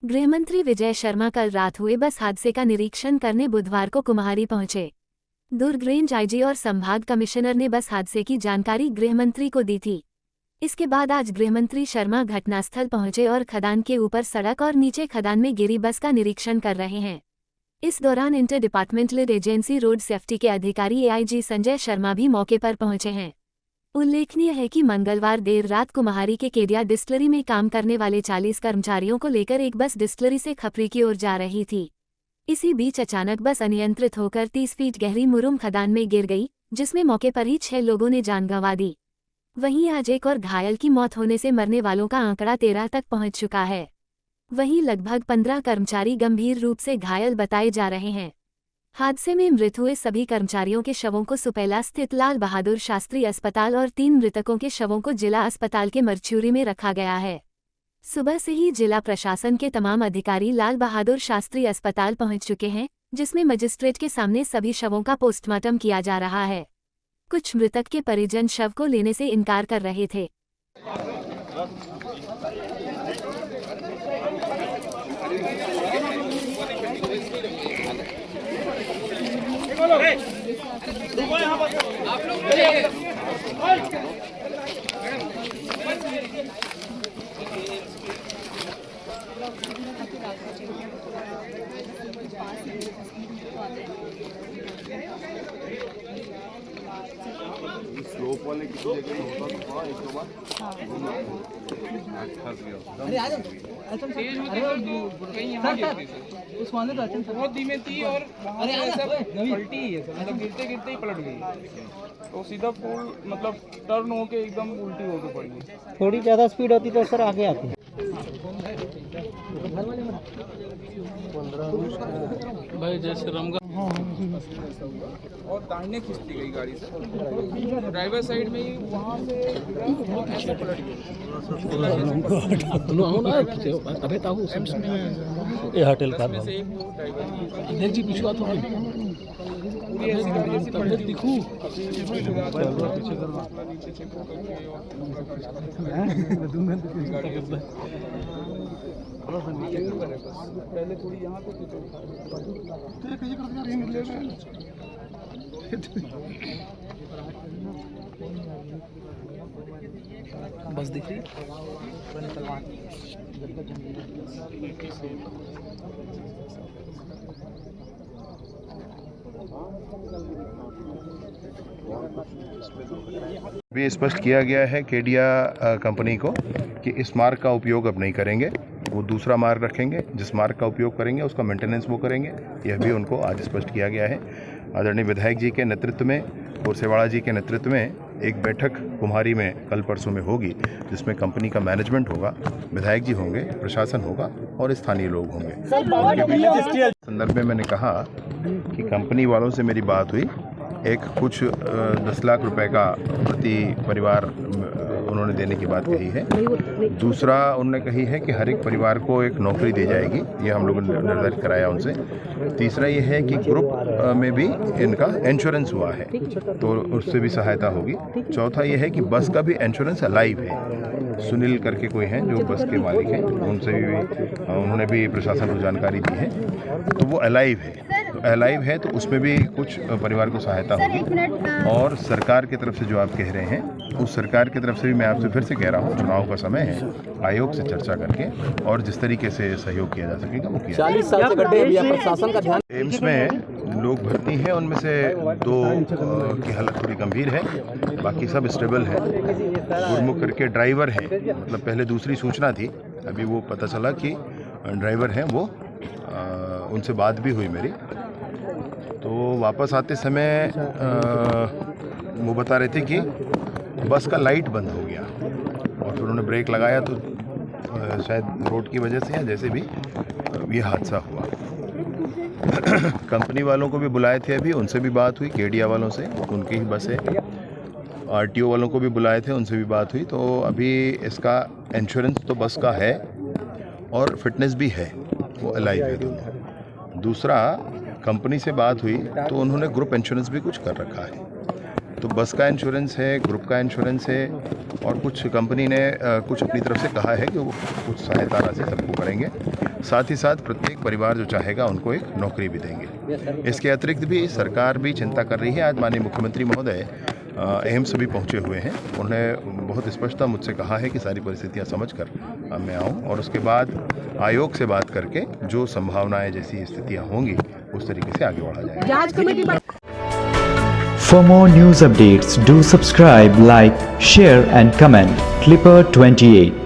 गृहमंत्री विजय शर्मा कल रात हुए बस हादसे का निरीक्षण करने बुधवार को कुम्हारी पहुंचे। दुर्ग रेंज आईजी और संभाग कमिश्नर ने बस हादसे की जानकारी गृहमंत्री को दी थी। इसके बाद आज गृहमंत्री शर्मा घटनास्थल पहुंचे और खदान के ऊपर सड़क और नीचे खदान में गिरी बस का निरीक्षण कर रहे हैं। इस दौरान inter departmental agency road safety के अधिकारी एआईजी संजय शर्मा भी मौके पर पहुंचे हैं। उल्लेखनीय है कि मंगलवार देर रात कुम्हारी के केडिया डिस्टिलरी में काम करने वाले 40 कर्मचारियों को लेकर एक बस डिस्टिलरी से खपरी की ओर जा रही थी। इसी बीच अचानक बस अनियंत्रित होकर 30 फीट गहरी मुरुम खदान में गिर गई, जिसमें मौके पर ही 6 लोगों ने जान गंवा दी। वहीं आज एक और घायल की मौत होने से मरने वालों का आंकड़ा 13 तक पहुंच चुका है। वहीं लगभग 15 कर्मचारी गंभीर रूप से घायल बताए जा रहे हैं। हादसे में मृत हुए सभी कर्मचारियों के शवों को सुपेला स्थित लाल बहादुर शास्त्री अस्पताल और 3 मृतकों के शवों को जिला अस्पताल के मरचूरी में रखा गया है। सुबह से ही जिला प्रशासन के तमाम अधिकारी लाल बहादुर शास्त्री अस्पताल पहुंच चुके हैं, जिसमें मजिस्ट्रेट के सामने सभी शवों का पोस्टमार्टम किया जा रहा है। कुछ मृतक के परिजन शव को लेने से इनकार कर रहे थे। स्लोप वाले किसी जगह होता तो थोड़ा एक दो बार अरे आ जाओ कहीं यहाँ उस वाले तो बहुत धीमे थी और अरे पलटी है मतलब गिरते गिरते ही पलट गई तो सीधा फुल मतलब टर्न होके एकदम उल्टी होके पड़ गई। थोड़ी ज़्यादा स्पीड होती तो सर आगे आती। भाई जैसे रमगा और दाहिने खींचती गई गाड़ी से ड्राइवर साइड में ही वहाँ से ऐसे पलट गई। अबे ताऊ ये होटल का से एक वो ड्राइवर देख जी पिछुआ तो पूरी ऐसी गाड़ी जैसी पलट दिखू नीचे चेक पहले थोड़ी यहाँ पे बस दिख रही भी स्पष्ट किया गया है केडिया कंपनी को कि इस मार्ग का उपयोग अब नहीं करेंगे, वो दूसरा मार्ग रखेंगे। जिस मार्ग का उपयोग करेंगे उसका मेंटेनेंस वो करेंगे। यह भी उनको आज स्पष्ट किया गया है। आदरणीय विधायक जी के नेतृत्व में और सेवाड़ा जी के नेतृत्व में एक बैठक कुम्हारी में कल परसों में होगी, जिसमें कंपनी का मैनेजमेंट होगा, विधायक जी होंगे, प्रशासन होगा और स्थानीय लोग होंगे। संदर्भ में मैंने कहा कि कंपनी वालों से मेरी बात हुई, एक कुछ 10 लाख रुपए का प्रति परिवार उन्होंने देने की बात कही है। दूसरा उन्होंने कही है कि हर एक परिवार को एक नौकरी दी जाएगी, ये हम लोगों ने निर्धारित कराया उनसे। तीसरा ये है कि ग्रुप में भी इनका इंश्योरेंस हुआ है तो उससे भी सहायता होगी। चौथा ये है कि बस का भी इंश्योरेंस लाइव है। सुनील करके कोई हैं जो बस के मालिक हैं, उनसे भी उन्होंने भी प्रशासन को जानकारी दी है, तो वो अलाइव है। तो अलाइव है तो उसमें भी कुछ परिवार को सहायता होगी। और सरकार की तरफ से जो आप कह रहे हैं, उस सरकार की तरफ से भी मैं आपसे फिर से कह रहा हूँ, चुनाव का समय है, आयोग से चर्चा करके और जिस तरीके से सहयोग किया जा सकेगा वो किया। 40 साल से गड्ढे अभी प्रशासन का ध्यान। एम्स में लोग भर्ती हैं, उनमें से 2 की हालत थोड़ी गंभीर है, बाकी सब स्टेबल है। गुरमुख करके ड्राइवर हैं, मतलब पहले दूसरी सूचना थी, अभी वो पता चला कि ड्राइवर हैं वो, उनसे बात भी हुई मेरी। तो वापस आते समय वो बता रहे थे कि बस का लाइट बंद हो गया और फिर उन्होंने ब्रेक लगाया तो शायद रोड की वजह से या जैसे भी ये हादसा हुआ। कंपनी वालों को भी बुलाए थे, अभी उनसे भी बात हुई, केडिया वालों से, उनकी ही बस है। आरटीओ वालों को भी बुलाए थे, उनसे भी बात हुई। तो अभी इसका इंश्योरेंस तो बस का है और फिटनेस भी है, वो अलाइव है दोनों। दूसरा कंपनी से बात हुई तो उन्होंने ग्रुप इंश्योरेंस भी कुछ कर रखा है, तो बस का इंश्योरेंस है, ग्रुप का इंश्योरेंस है और कुछ कंपनी ने कुछ अपनी तरफ से कहा है कि वो कुछ सहायता राशि सबको करेंगे। साथ ही साथ प्रत्येक परिवार जो चाहेगा उनको एक नौकरी भी देंगे। इसके अतिरिक्त भी सरकार भी चिंता कर रही है। आज माननीय मुख्यमंत्री महोदय एम्स भी पहुंचे हुए हैं। उन्होंने बहुत स्पष्टता मुझसे कहा है कि सारी परिस्थितियां समझकर मैं आऊं और उसके बाद आयोग से बात करके जो संभावनाएं जैसी स्थितियां होंगी उस तरीके से आगे बढ़ा जाएगा। जांच committee For more news updates, do subscribe, like, share and comment. Clipper 28.